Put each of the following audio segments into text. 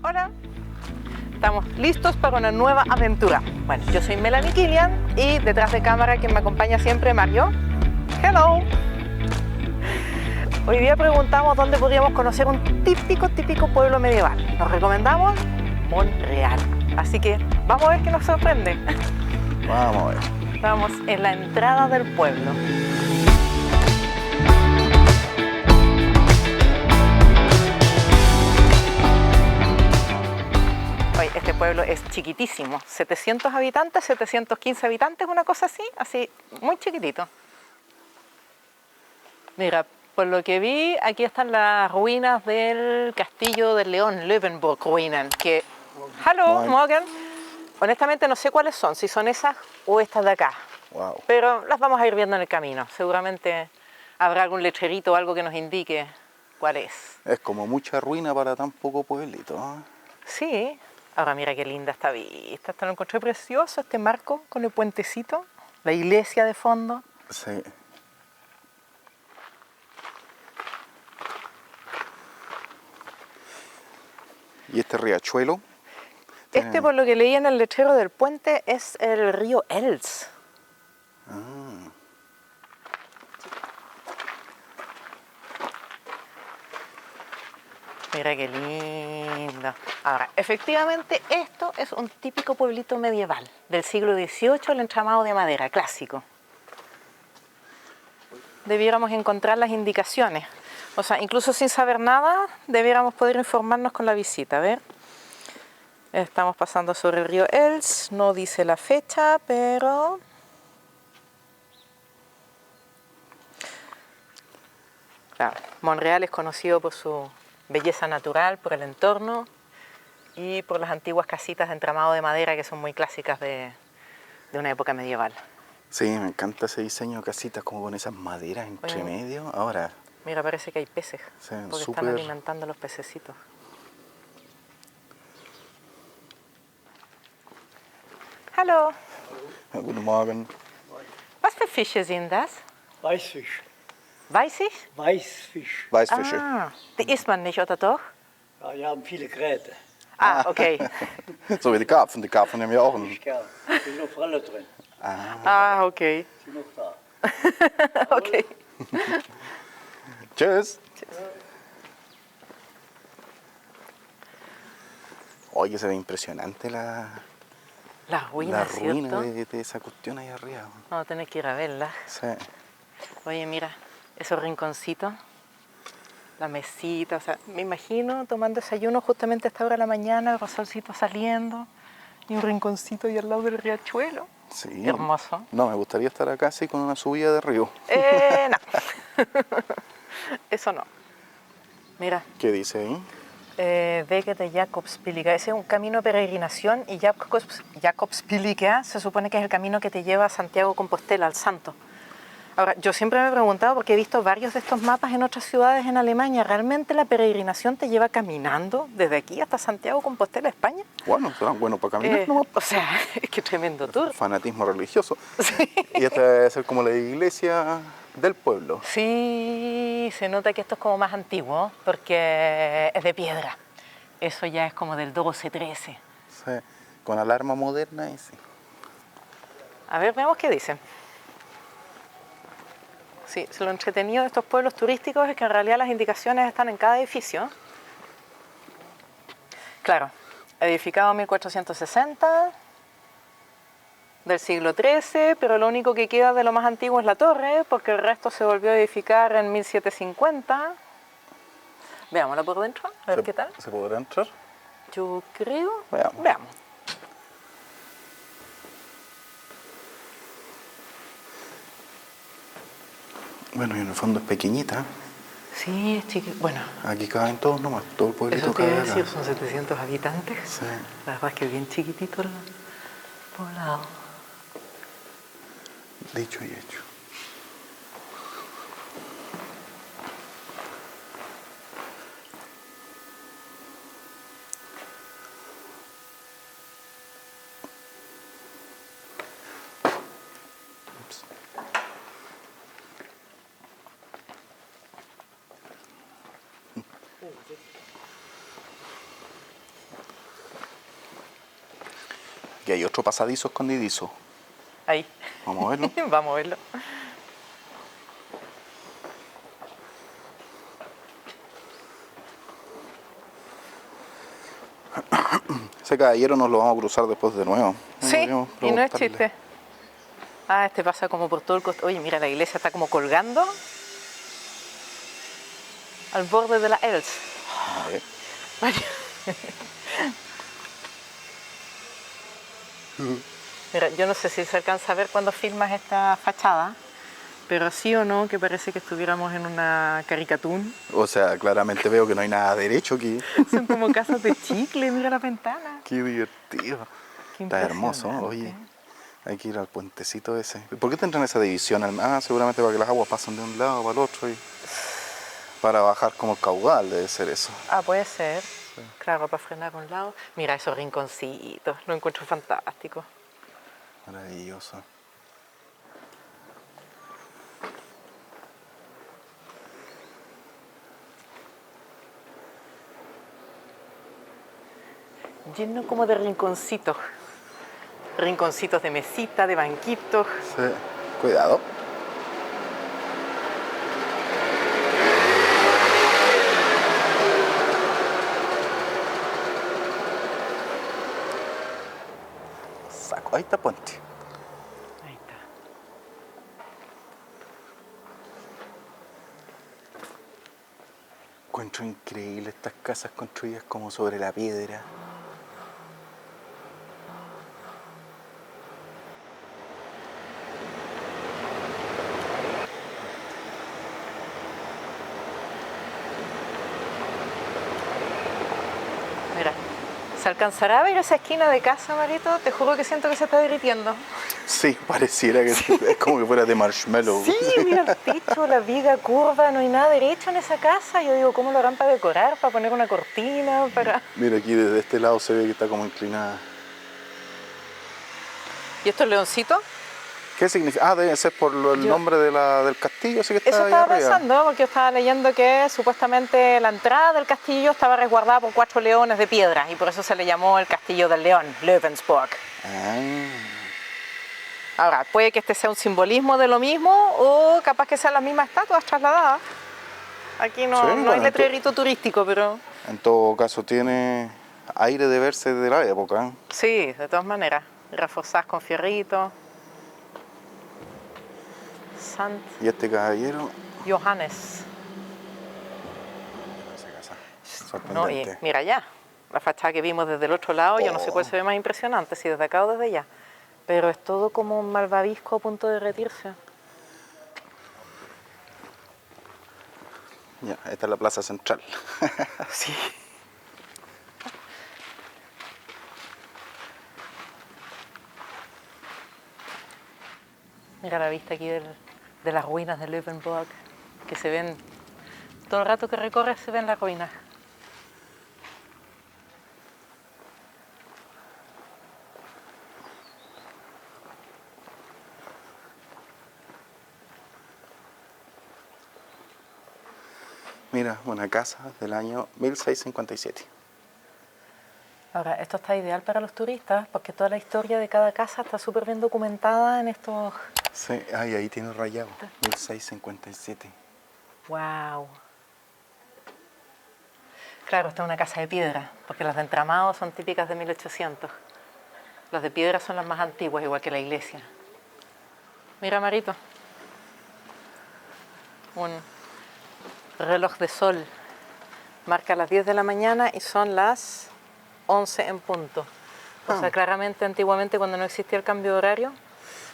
Hola, estamos listos para una nueva aventura. Bueno, yo soy Melanie Killian y detrás de cámara quien me acompaña siempre, Mario. Hello. Hoy día preguntamos dónde podríamos conocer un típico pueblo medieval. Nos recomendamos Montreal. Así que vamos a ver qué nos sorprende. Vamos a ver. Estamos en la entrada del pueblo. Oye, este pueblo es chiquitísimo, 700 habitantes, 715 habitantes, una cosa así, muy chiquitito. Mira, por lo que vi, aquí están las ruinas del castillo del León, Löwenburg-Ruinen, que... ¡Hello, Morgan! Honestamente no sé cuáles son, si son esas o estas de acá. Wow. Pero las vamos a ir viendo en el camino. Seguramente habrá algún letrerito o algo que nos indique cuál es. Es como mucha ruina para tan poco pueblito, ¿eh? Sí. Ahora mira qué linda esta vista. Esta lo encontré precioso, este marco con el puentecito. La iglesia de fondo. Sí. ¿Y este riachuelo? Este, por lo que leí en el letrero del puente, es el río Els. Ah. Mira qué lindo. Ahora, efectivamente, esto es un típico pueblito medieval del siglo XVIII, el entramado de madera, clásico. Debiéramos encontrar las indicaciones. O sea, incluso sin saber nada, debiéramos poder informarnos con la visita. A ver. Estamos pasando sobre el río Els, no dice la fecha, pero... Claro, Montreal es conocido por su belleza natural, por el entorno y por las antiguas casitas de entramado de madera que son muy clásicas de una época medieval. Sí, me encanta ese diseño de casitas como con esas maderas entre medio. Ahora, Mira, parece que hay peces, se ven porque súper... están alimentando a los pececitos. Hallo, Guten Morgen. was für Fische sind das? Weißfisch. Weißig? Weißfisch. Weißfische. Ah, die isst man nicht, oder doch? Ja, die haben viele Gräte. Ah, okay. So wie die Karpfen. Die Karpfen haben ja auch einen... Ich gern. Da sind noch Forelle drin. Ah, okay. Sind noch da. Okay. Tschüss. Oye, se ve impresionante la Las ruina ¿cierto? de esa cuestión ahí arriba. Vamos a tener que ir a verlas. Sí. Oye, mira, esos rinconcitos, la mesita, o sea, me imagino tomando desayuno justamente a esta hora de la mañana, el solcito saliendo, y un rinconcito ahí al lado del riachuelo. Sí. Hermoso. No, me gustaría estar acá así con una subida de río. No. Eso no. Mira, ¿Qué dice ahí? Wege de Jakobspilliger. Ese es un camino de peregrinación y Jakobspilliger se supone que es el camino que te lleva a Santiago de Compostela, al Santo. Ahora, yo siempre me he preguntado, porque he visto varios de estos mapas en otras ciudades en Alemania, ¿realmente la peregrinación te lleva caminando desde aquí hasta Santiago de Compostela, España? Bueno, será bueno para caminar, ¿no? O sea, es que tremendo tour. Fanatismo religioso. Sí. Y esta debe ser como la iglesia del pueblo. Sí, se nota que esto es como más antiguo, porque es de piedra. Eso ya es como del 12, 13. Sí, con alarma moderna y sí. A ver, veamos qué dicen. Sí, lo entretenido de estos pueblos turísticos es que en realidad las indicaciones están en cada edificio. Claro, edificado en 1460, del siglo XIII, pero lo único que queda de lo más antiguo es la torre, porque el resto se volvió a edificar en 1750. Veámoslo por dentro, a ver qué tal. ¿Se podrá entrar? Yo creo... Veamos. Veamos. Bueno, y en el fondo es pequeñita. Sí, es chiquito. Bueno, Aquí caben todos nomás, todo el pueblito eso te iba cabe a decir, acá. son 700 habitantes. Sí. La verdad es que es bien chiquitito el poblado. Dicho y hecho. Y hay otro pasadizo escondidizo. Ahí. Vamos a verlo. Vamos a verlo. Ese caballero nos lo vamos a cruzar después de nuevo. Sí, Podríamos y no es preguntarle. chiste. Ah, este pasa como por todo el costado. Oye, mira, la iglesia está como colgando al borde de la Els. A ver. Mira, yo no sé si se alcanza a ver cuando filmas esta fachada, pero sí o no, que parece que estuviéramos en una caricatura. O sea, claramente veo que no hay nada derecho aquí. Son como casas de chicle, mira la ventana. Qué divertido. Qué Está hermoso, impresionante. oye. Hay que ir al puentecito ese. ¿Por qué tendrán esa división? Ah, seguramente para que las aguas pasen de un lado para el otro y para bajar como el caudal, debe ser eso. Ah, puede ser. Claro, para frenar a un lado. Mira esos rinconcitos, lo encuentro fantástico. Maravilloso. Lleno como de rinconcitos. Rinconcitos de mesita, de banquitos. Sí. Cuidado. Saco. Ahí está puente. Ahí está. Encuentro increíble estas casas construidas como sobre la piedra. Mira, ¿se alcanzará a ver esa esquina de casa, Marito? Te juro que siento que se está derritiendo. Sí, pareciera que es como que fuera de marshmallow. Sí, mira el techo, la viga curva, no hay nada derecho en esa casa. Yo digo, ¿cómo lo harán para decorar? ¿Para poner una cortina? Para... Mira, aquí desde este lado se ve que está como inclinada. ¿Y estos leoncitos? ¿Qué significa? Ah, debe ser por el Yo- nombre del castillo, sí que está Eso ahí estaba arriba. pensando, porque yo estaba leyendo que supuestamente la entrada del castillo estaba resguardada por 4 leones de piedra y por eso se le llamó el Castillo del León, Löwensburg. Ah, Ahora, puede que este sea un simbolismo de lo mismo o capaz que sean las mismas estatuas trasladadas. Aquí no, Sí, no bueno, hay letrerito turístico, pero en todo caso tiene aire de verse de la época. sí, de todas maneras, reforzadas con fierritos. Sant Y este caballero, Johannes. esa casa, No, y sorprendente. mira allá, la fachada que vimos desde el otro lado, yo no sé Oh. cuál se ve más impresionante, si desde acá o desde allá. Pero es todo como un malvavisco a punto de derretirse. Ya, esta es la plaza central. Sí. Mira la vista aquí de las ruinas de Löwenburg, que se ven, todo el rato que recorres se ven las ruinas. Mira, una casa del año 1657. Ahora, esto está ideal para los turistas porque toda la historia de cada casa está súper bien documentada en estos... Sí, ay, ahí tiene rayado. 1657. ¡Wow! Claro, esta es una casa de piedra, porque las de entramado son típicas de 1800. Las de piedra son las más antiguas, igual que la iglesia. Mira, Marito. Un reloj de sol. Marca las 10 de la mañana y son las 11 en punto. O sea, claramente, antiguamente, cuando no existía el cambio de horario,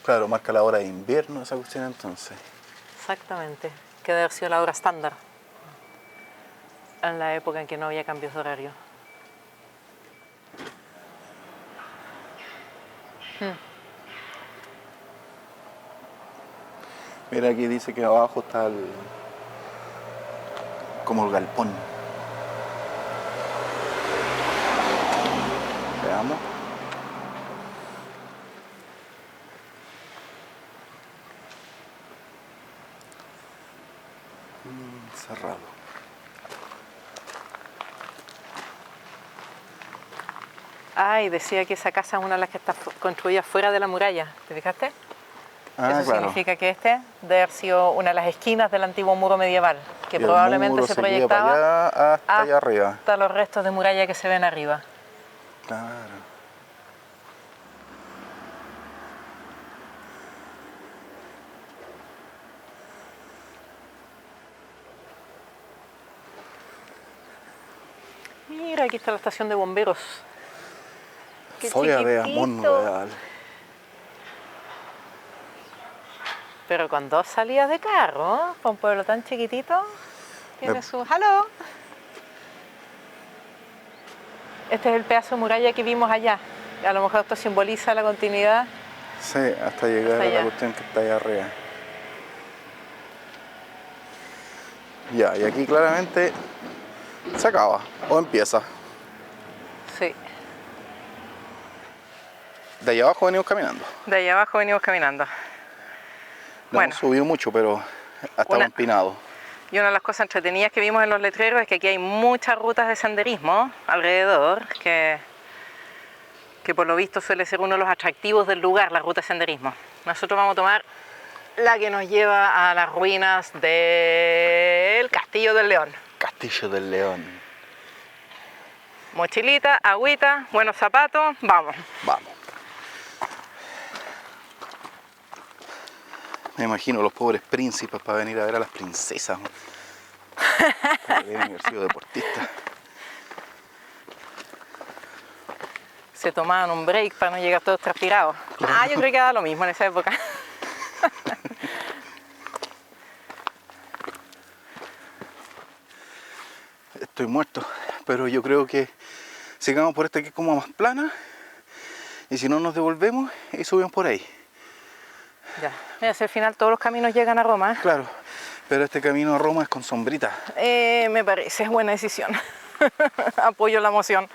Claro, marca la hora de invierno esa cuestión entonces. exactamente, que debe haber sido la hora estándar en la época en que no había cambios de horario. Mira, aquí dice que abajo está como el galpón. Veamos. Cerrado. Ah, y decía que esa casa es una de las que está construida fuera de la muralla. ¿Te fijaste? Ah, Eso claro. significa que este debe haber sido una de las esquinas del antiguo muro medieval, que Y el probablemente muro se seguía proyectaba para allá hasta allá arriba. hasta los restos de muralla que se ven arriba. Claro. Mira, aquí está la estación de bomberos. ¡Qué Folla de chiquitito! Monreal. Pero con 2 salidas de carro, ¿eh? Para un pueblo tan chiquitito, tiene Me- su... ¡Halo! Este es el pedazo de muralla que vimos allá. A lo mejor esto simboliza la continuidad. Sí, hasta llegar Hasta a la allá. cuestión que está allá arriba. Ya, y aquí claramente se acaba o empieza. Sí. De allá abajo venimos caminando. De allá abajo venimos caminando. No Bueno. hemos subido mucho, pero estamos empinados. Y una de las cosas entretenidas que vimos en los letreros es que aquí hay muchas rutas de senderismo alrededor, que por lo visto suele ser uno de los atractivos del lugar, la ruta de senderismo. Nosotros vamos a tomar la que nos lleva a las ruinas del Castillo del León. Castillo del León. Mochilita, agüita, buenos zapatos, vamos. Vamos. Me imagino los pobres príncipes para venir a ver a las princesas. Deben haber sido deportistas. Se tomaban un break para no llegar todos transpirados. Ah, yo creo que era lo mismo en esa época. Estoy muerto, pero yo creo que sigamos por esta que es como más plana. Y si no nos devolvemos y subimos por ahí. Ya, mira, si al final todos los caminos llegan a Roma. Claro, pero este camino a Roma es con sombrita. Me parece, es buena decisión. Apoyo la moción.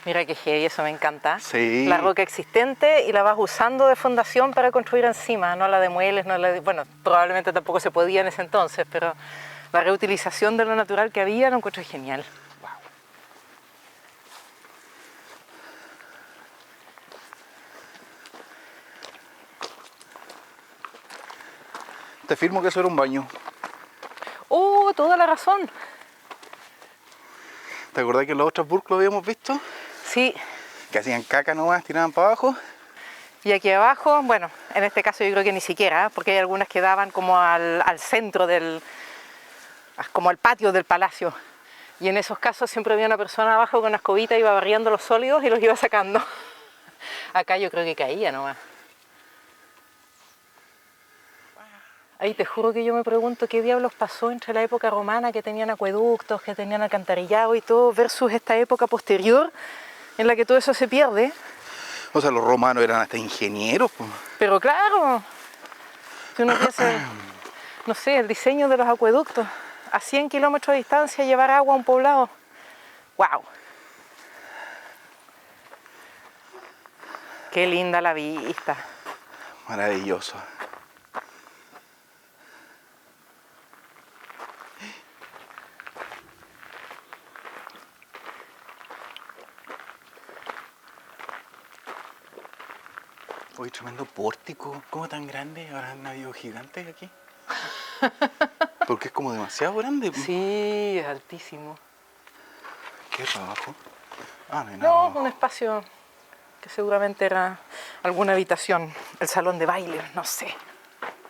Mira que heavy, eso me encanta. Sí. La roca existente y la vas usando de fundación para construir encima, no la demueles, no la de... Bueno, probablemente tampoco se podía en ese entonces, pero la reutilización de lo natural que había lo encuentro genial. Te firmo que eso era un baño. ¡Oh, toda la razón! ¿Te acordás que en los otros burks lo habíamos visto? Sí, Que hacían caca nomás, tiraban para abajo. y aquí abajo, bueno, en este caso yo creo que ni siquiera, porque hay algunas que daban como al centro del... como al patio del palacio. Y en esos casos siempre había una persona abajo con una escobita, iba barriendo los sólidos y los iba sacando. Acá yo creo que caía nomás. Ahí te juro que yo me pregunto qué diablos pasó entre la época romana, que tenían acueductos, que tenían alcantarillado y todo, versus esta época posterior en la que todo eso se pierde. O sea, los romanos eran hasta ingenieros, pues. Pero claro, si uno piensa, no sé, el diseño de los acueductos, a 100 kilómetros de distancia llevar agua a un poblado. ¡Wow! ¡Qué linda la vista! Maravilloso. Uy, tremendo pórtico. ¿Cómo tan grande? ¿Habrá navíos gigantes aquí? Porque es como demasiado grande. Sí, es altísimo. ¿Qué es abajo? Ah, no hay nada. No, abajo. un espacio que seguramente era alguna habitación, el salón de baile, no sé.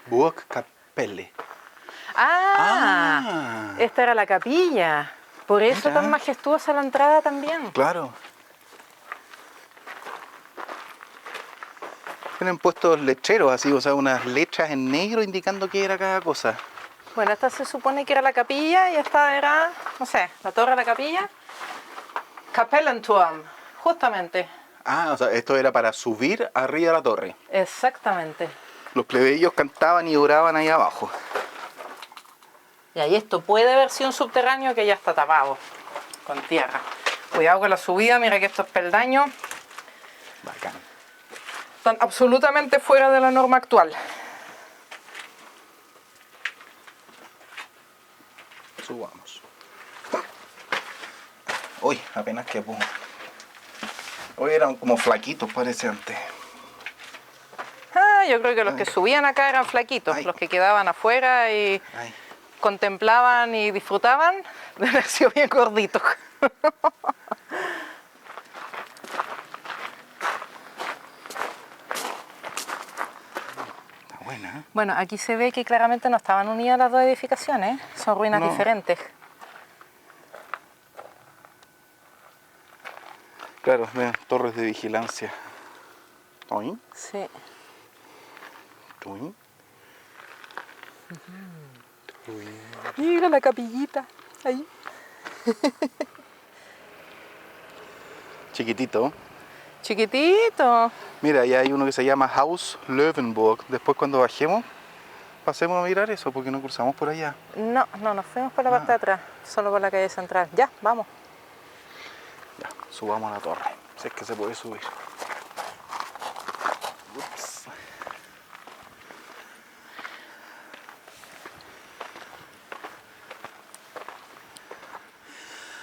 Burg Kapelle. ¡Ah! Esta era la capilla. Por eso Mira. tan majestuosa la entrada también. Claro. Tienen puestos letreros así, o sea, unas letras en negro indicando qué era cada cosa. Bueno, esta se supone que era la capilla y esta era, no sé, la torre de la capilla. Kapellenturm, justamente. Ah, o sea, esto era para subir arriba de la torre. Exactamente. Los plebeyos cantaban y oraban ahí abajo. Y ahí esto puede haber sido un subterráneo que ya está tapado con tierra. Cuidado con la subida, mira que estos peldaños Bacán. están absolutamente fuera de la norma actual. Subamos. Uy, apenas que puedo. Hoy eran como flaquitos, parece antes. Yo creo que los que subían acá eran flaquitos, Ay. los que quedaban afuera y Ay. contemplaban y disfrutaban, de haber sido bien gorditos. Está buena, ¿eh? Bueno, aquí se ve que claramente no estaban unidas las dos edificaciones, son ruinas No. diferentes. Claro, vean, torres de vigilancia. Toin, Sí. toin. Mira la capillita, ahí. Chiquitito. Chiquitito. Mira, ahí hay uno que se llama Haus Löwenburg. Después cuando bajemos, pasemos a mirar eso, porque no cruzamos por allá. No, nos fuimos por la parte de atrás, solo por la calle central. Ya, vamos. Ya, subamos a la torre, si es que se puede subir. Ups.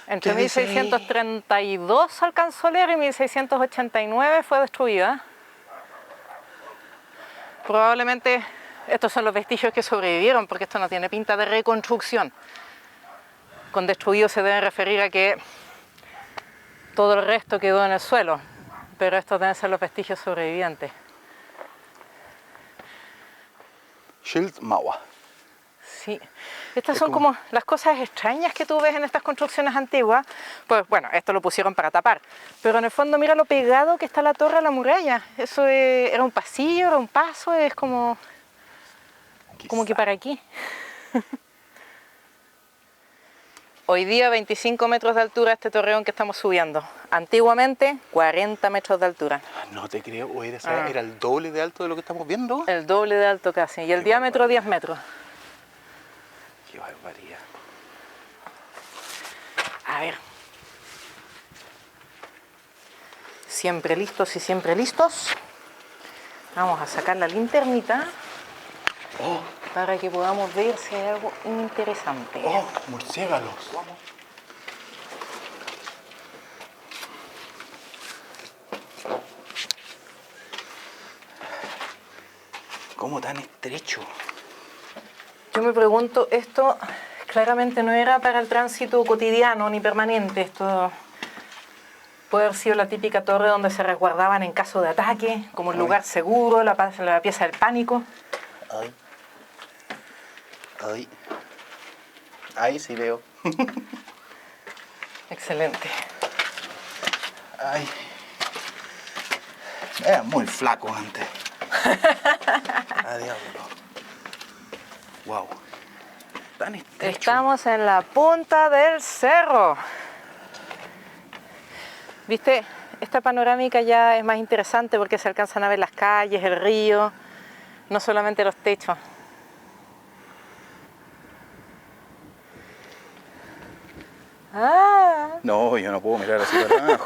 Entre ¿Qué dice ahí? 1632 alcanzó a leer y 1689 fue destruida. Probablemente estos son los vestigios que sobrevivieron, porque esto no tiene pinta de reconstrucción. Con destruido se debe referir a que todo el resto quedó en el suelo, pero estos deben ser los vestigios sobrevivientes. Schildmauer. Sí, estas son como las cosas extrañas que tú ves en estas construcciones antiguas. Pues bueno, esto lo pusieron para tapar, pero en el fondo mira lo pegado que está la torre a la muralla. Eso era un pasillo, era un paso, es como que para aquí. Hoy día 25 metros de altura este torreón que estamos subiendo. Antiguamente 40 metros de altura. No te creo, oye, era el doble de alto de lo que estamos viendo. El doble de alto casi. Y el diámetro 10 metros. Qué barbaridad. A ver. Siempre listos y siempre listos. Vamos a sacar la linternita para que podamos ver si hay algo interesante. Oh, murciélagos. ¿Cómo tan estrecho? Yo me pregunto, esto claramente no era para el tránsito cotidiano ni permanente. Esto puede haber sido la típica torre donde se resguardaban en caso de ataque, como el lugar seguro, la pieza del pánico. Ay. Ay. Ahí sí veo. Excelente. Ay. Era muy flaco antes. Adiós. Wow. Tan estrecho. Estamos en la punta del cerro. ¿Viste? Esta panorámica ya es más interesante porque se alcanzan a ver las calles, el río, no solamente los techos. ¡Ah! No, yo no puedo mirar así para abajo.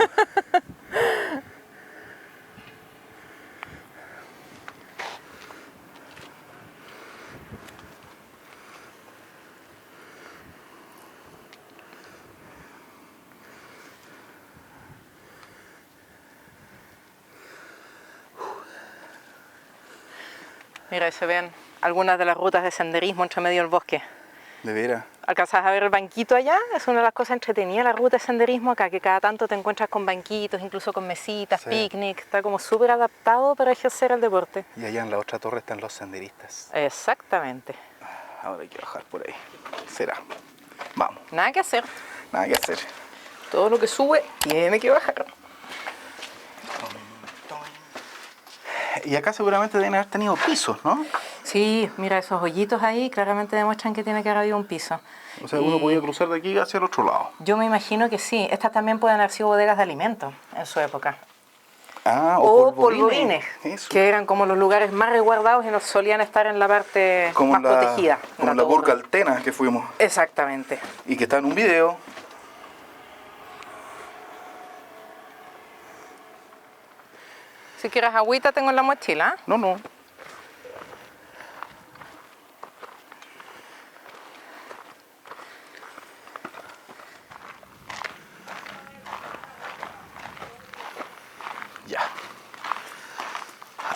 Mira, ahí se ven algunas de las rutas de senderismo entre medio del bosque. De veras. ¿Alcanzas a ver el banquito allá? Es una de las cosas entretenidas, la ruta de senderismo acá, que cada tanto te encuentras con banquitos, incluso con mesitas, Sí. picnic. Está como súper adaptado para ejercer el deporte. Y allá en la otra torre están los senderistas. Exactamente. Ahora hay que bajar por ahí. Será. Vamos. Nada que hacer. Nada que hacer. Todo lo que sube tiene que bajar. Y acá seguramente deben haber tenido pisos, ¿no? Sí, mira, esos hoyitos ahí claramente demuestran que tiene que haber habido un piso. O sea, uno podía cruzar de aquí hacia el otro lado. Yo me imagino que sí. Estas también pueden haber sido bodegas de alimentos en su época. Ah, O polvorines, Eso. que eran como los lugares más resguardados y no solían estar en la parte más protegida. Como la torre. Burga Altena que fuimos. Exactamente. Y que está en un video. Si quieres agüita, tengo en la mochila. No.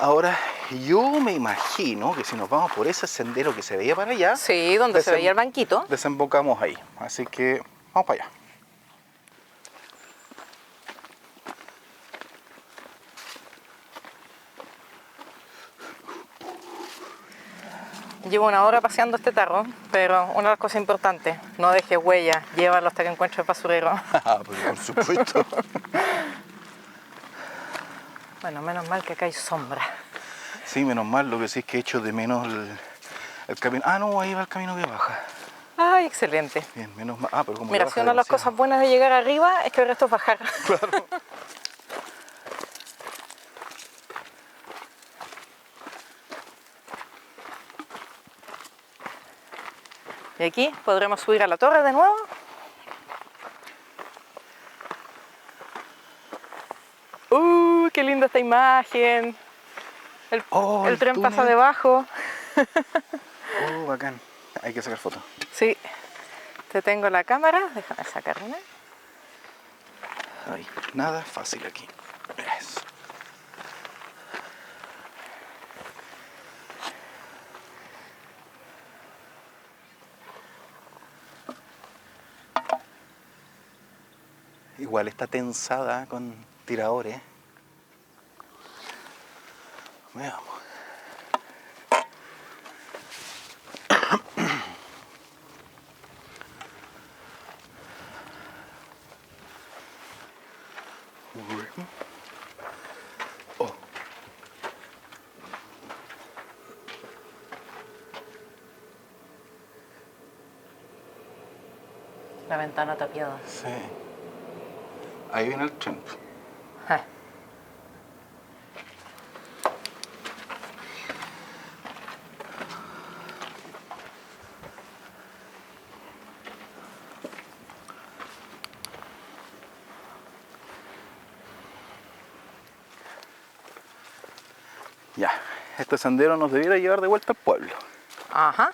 Ahora, yo me imagino que si nos vamos por ese sendero que se veía para allá, Sí, donde se veía el banquito. desembocamos ahí. Así que vamos para allá. Llevo una hora paseando este tarro, pero una de las cosas importantes, no dejes huella, llévalo hasta que encuentres el basurero. Pues, por supuesto. Bueno, menos mal que acá hay sombra. Sí, menos mal, lo que sí es que echo de menos el camino. Ah, no, ahí va el camino que baja. Ay, excelente. Bien, menos mal. Ah, pero como que Mira, baja si una de las demasiado. cosas buenas de llegar arriba es que el resto es bajar. Claro. Y aquí podremos subir a la torre de nuevo. ¡Qué linda esta imagen! Oh, El el tren pasa túnel. debajo. Oh, bacán. Hay que sacar fotos. Sí. Te tengo la cámara. Déjame sacar una. Ay, nada fácil aquí. Eso. Igual está tensada con tiradores. Veamos. Oh. La ventana tapiada. Sí. Ahí viene el tren. Ah. Ya, este sendero nos debiera llevar de vuelta al pueblo. Ajá.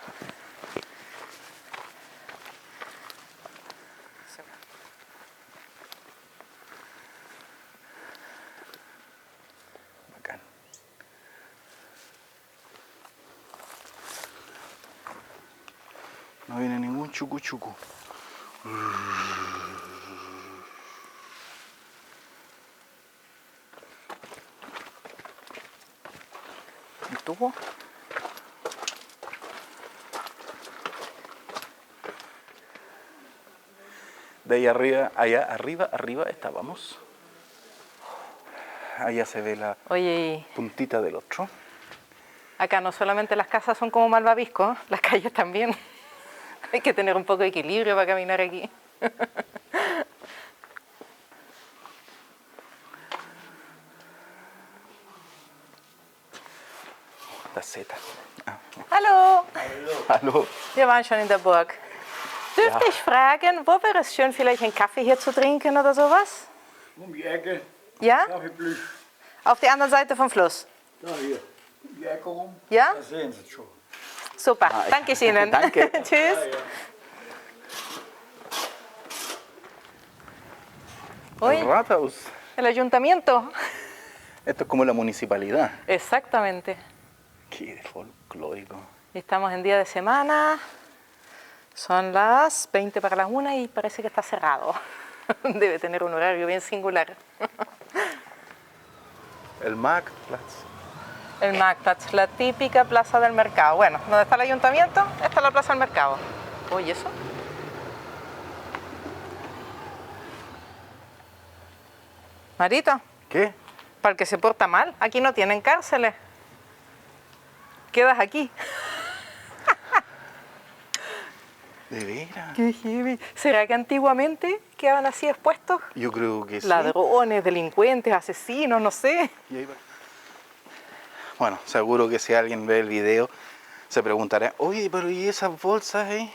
Bacán. No viene ningún chucu chucu. ¿El tubo? De ahí arriba, allá arriba estábamos. Allá se ve la Oye, y puntita del otro. acá no solamente las casas son como malvaviscos, las calles también. Hay que tener un poco de equilibrio para caminar aquí. La Z. Ah, Hallo, aló. wir waren schon in der Burg. Dürfte Ja. ich fragen, wo wäre es schön, vielleicht einen Kaffee hier zu trinken oder sowas? Um die Ecke, Ja? Kaffeeblüch, Auf die andere Seite vom Fluss. da hier, um die Ecke rum. Ja? Da sehen Sie es schon. Super, Ah, danke ich Ihnen. danke. Tschüss. Uy, Rathaus. el ayuntamiento. Esto es como la municipalidad. Exactamente. Qué folclórico. Estamos en día de semana. Son las 20 para las 1 y parece que está cerrado. Debe tener un horario bien singular. El Marktplatz. El Marktplatz, la típica plaza del mercado. Bueno, donde está el ayuntamiento, está la plaza del mercado. Oye, ¿eso? Marito, ¿Qué? para el que se porta mal, aquí no tienen cárceles. Quedas aquí. ¿De veras? Qué heavy. ¿Será que antiguamente quedaban así expuestos? Yo creo que sí. Ladrones, delincuentes, asesinos, no sé. Y ahí va. Bueno, seguro que si alguien ve el video se preguntará, oye, pero ¿y esas bolsas ahí?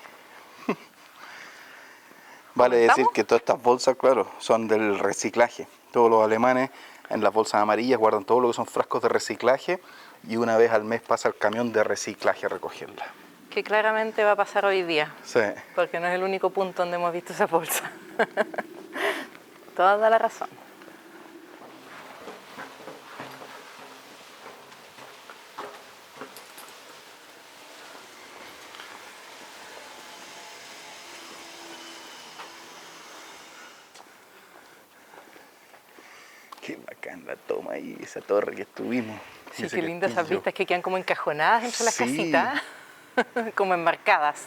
Vale decir ¿Comentamos? que todas estas bolsas, claro, son del reciclaje. Todos los alemanes en las bolsas amarillas guardan todo lo que son frascos de reciclaje y una vez al mes pasa el camión de reciclaje a recogerla. Que claramente va a pasar hoy día, Sí. porque no es el único punto donde hemos visto esa bolsa. Toda la razón. Qué bacán la toma ahí, esa torre que estuvimos. y Sí, ese qué lindas esas castillo. vistas que quedan como encajonadas entre las Sí. casitas, como enmarcadas.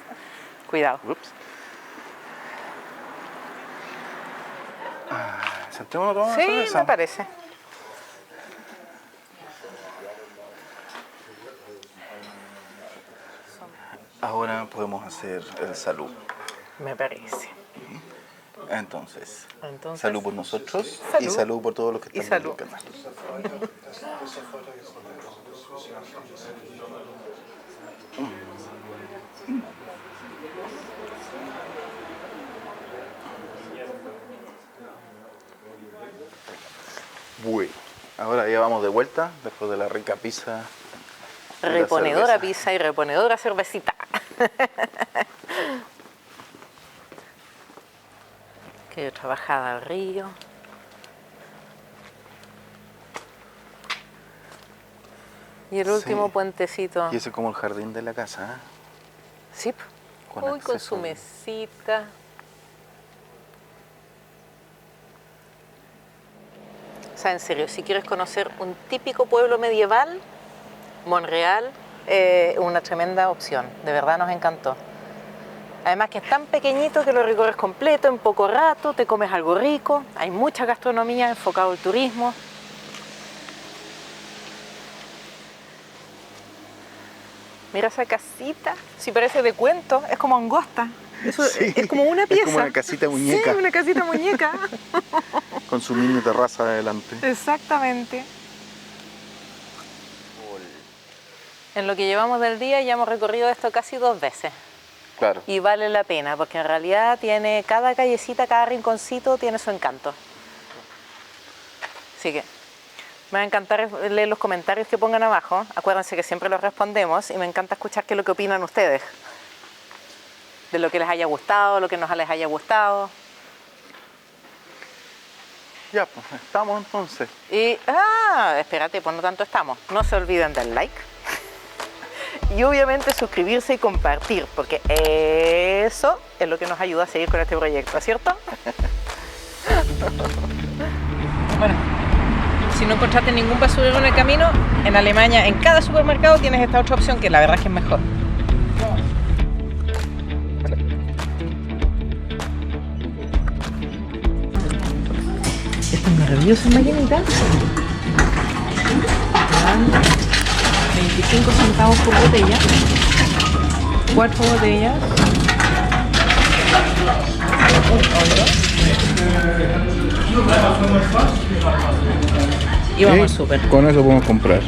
Cuidado. Ups. ¿Sentémonos a tomar una Sí, cerveza? me parece. Ahora podemos hacer el salud. Me parece. Entonces, Entonces, salud por nosotros y salud. salud por todos los que Y están viendo salud. el canal. Bueno, ahora ya vamos de vuelta después de la rica pizza. y la Reponedora cerveza. pizza y reponedora cervecita. Qué trabajada al río. Y el último Sí. puentecito. Y ese es como el jardín de la casa, ¿eh? Sí. Con Uy, con acceso. su mesita. O sea, en serio, si quieres conocer un típico pueblo medieval, Monreal es una tremenda opción. De verdad nos encantó. Además que es tan pequeñito que lo recorres completo en poco rato, te comes algo rico, hay mucha gastronomía enfocada al turismo. Mira esa casita, si parece de cuento, es como angosta. Eso Sí, es como una es pieza. como una casita muñeca. Sí, una casita muñeca. Con su mini terraza adelante. Exactamente. En lo que llevamos del día ya hemos recorrido esto casi 2 veces. Claro. Y vale la pena, porque en realidad tiene cada callecita, cada rinconcito tiene su encanto. Así que me va a encantar leer los comentarios que pongan abajo. Acuérdense que siempre los respondemos y me encanta escuchar qué es lo que opinan ustedes. De lo que les haya gustado, lo que no les haya gustado. Ya, pues estamos entonces. Y, espérate, pues no tanto estamos. No se olviden del like. Y obviamente suscribirse y compartir, porque eso es lo que nos ayuda a seguir con este proyecto, ¿cierto? Bueno, si no encontraste ningún basurero en el camino, en Alemania, en cada supermercado tienes esta otra opción que la verdad es que es mejor. Estas maravillosas maquinitas dan 25 centavos por botella, 4 botellas, un euro. Y vamos al súper. Con eso podemos comprar.